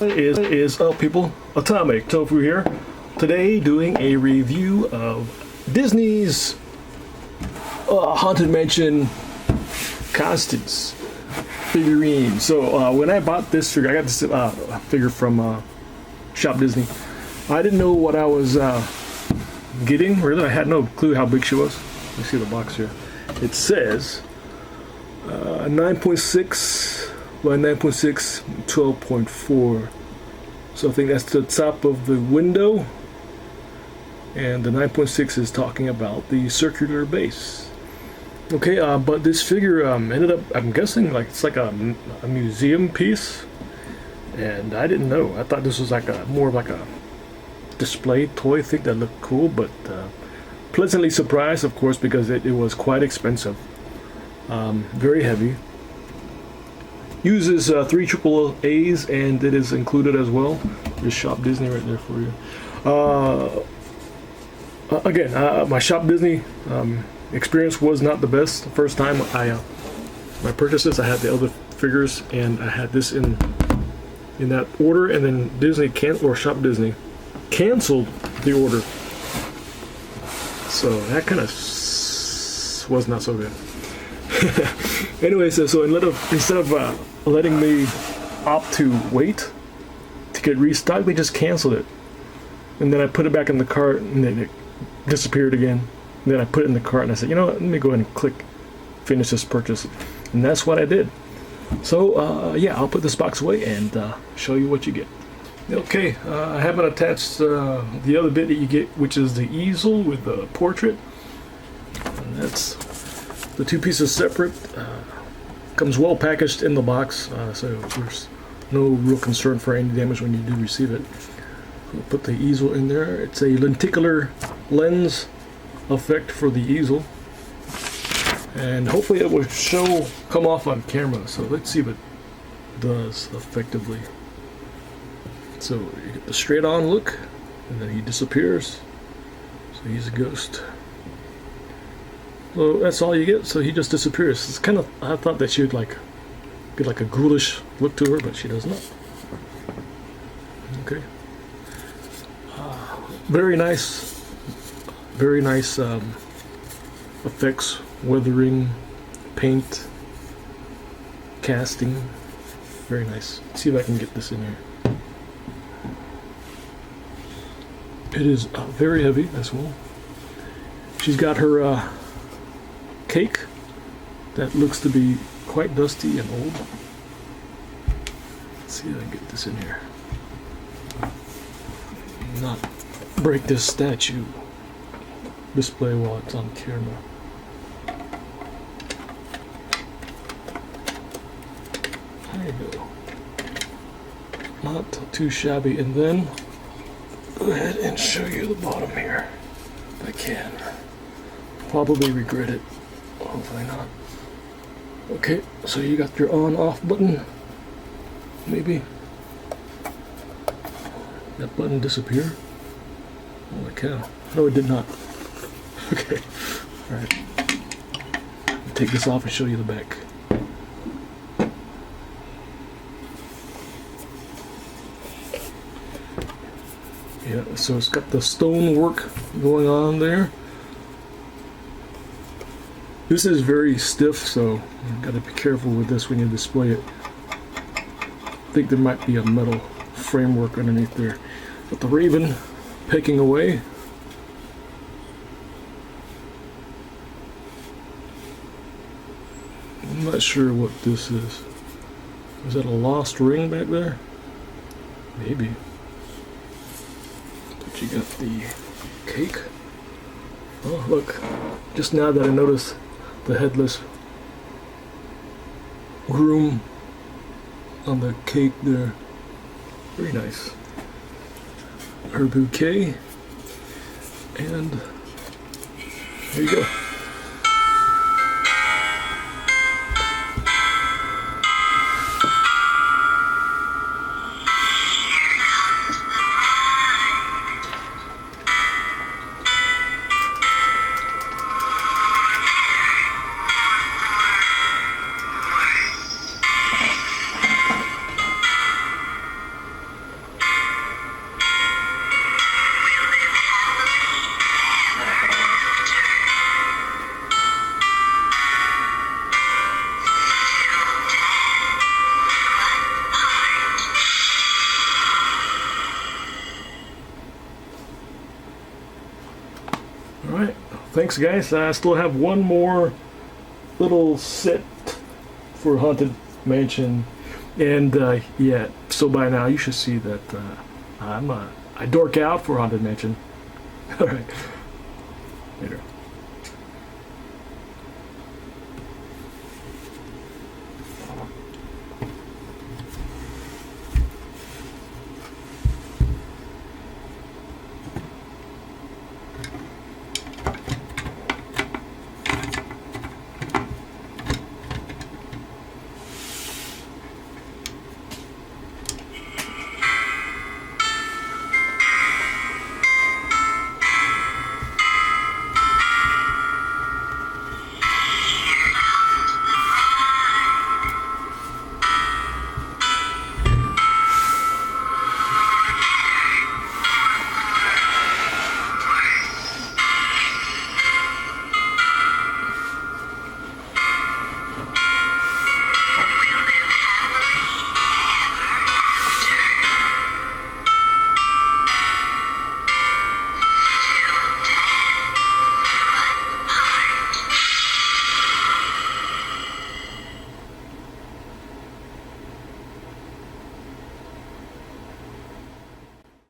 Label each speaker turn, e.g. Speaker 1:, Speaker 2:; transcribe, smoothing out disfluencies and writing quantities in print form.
Speaker 1: Is up, people? Atomic Tofu here. Today doing a review of Disney's Haunted Mansion Constance figurine. So when I bought this figure, I got this figure from Shop Disney. I didn't know what I was getting. Really, I had no clue how big she was. Let me see the box here. It says 9.6 by 9.6, 12.4. So I think that's the top of the window, and the 9.6 is talking about the circular base. Okay, but this figure ended up, I'm guessing, like it's like a museum piece, and I didn't know. I thought this was like more of like a display toy thing that looked cool, but pleasantly surprised, of course, because it was quite expensive, very heavy. Uses 3 AAAs, and it is included as well. There's Shop Disney right there for you. Again, my Shop Disney experience was not the best. The first time I purchased this, I had the other figures, and I had this in that order, and then Shop Disney canceled the order. So that kind of was not so good. Anyway, so instead of letting me opt to wait to get restocked, they just canceled it. And then I put it back in the cart, and then it disappeared again. And then I put it in the cart, and I said, you know what, let me go ahead and finish this purchase. And that's what I did. So, yeah, I'll put this box away and show you what you get. Okay, I haven't attached the other bit that you get, which is the easel with the portrait. And that's the two pieces separate. Comes well packaged in the box, so there's no real concern for any damage when you do receive it. We'll put the easel in there. It's a lenticular lens effect for the easel, and hopefully it will come off on camera. So let's see if it does effectively. So you get the straight on look, and then he disappears. So he's a ghost. So that's all you get. So he just disappears. It's kind of, I thought that she would get like a ghoulish look to her, but she does not. Okay. Very nice effects, weathering, paint, casting. Very nice. Let's see if I can get this in here. It is very heavy as well. She's got her cake that looks to be quite dusty and old. Let's see if I can get this in here. Not break this statue display while it's on camera. There you go. Not too shabby. And then go ahead and show you the bottom here if I can. Probably regret it. Hopefully not. Okay, so you got your on-off button. Maybe. That button disappear? Holy cow. No, it did not. Okay. Alright. Take this off and show you the back. Yeah, so it's got the stone work going on there. This is very stiff, so you've got to be careful with this when you display it. I think there might be a metal framework underneath there. But the raven pecking away. I'm not sure what this is. Is that a lost ring back there? Maybe. But you got the cake. Oh, look. Just now that I noticed the headless groom on the cake there. Very nice. Her bouquet. And there you go. right. Thanks, guys. I still have one more little set for Haunted Mansion. And yeah, so by now you should see that I dork out for Haunted Mansion. All right. Later.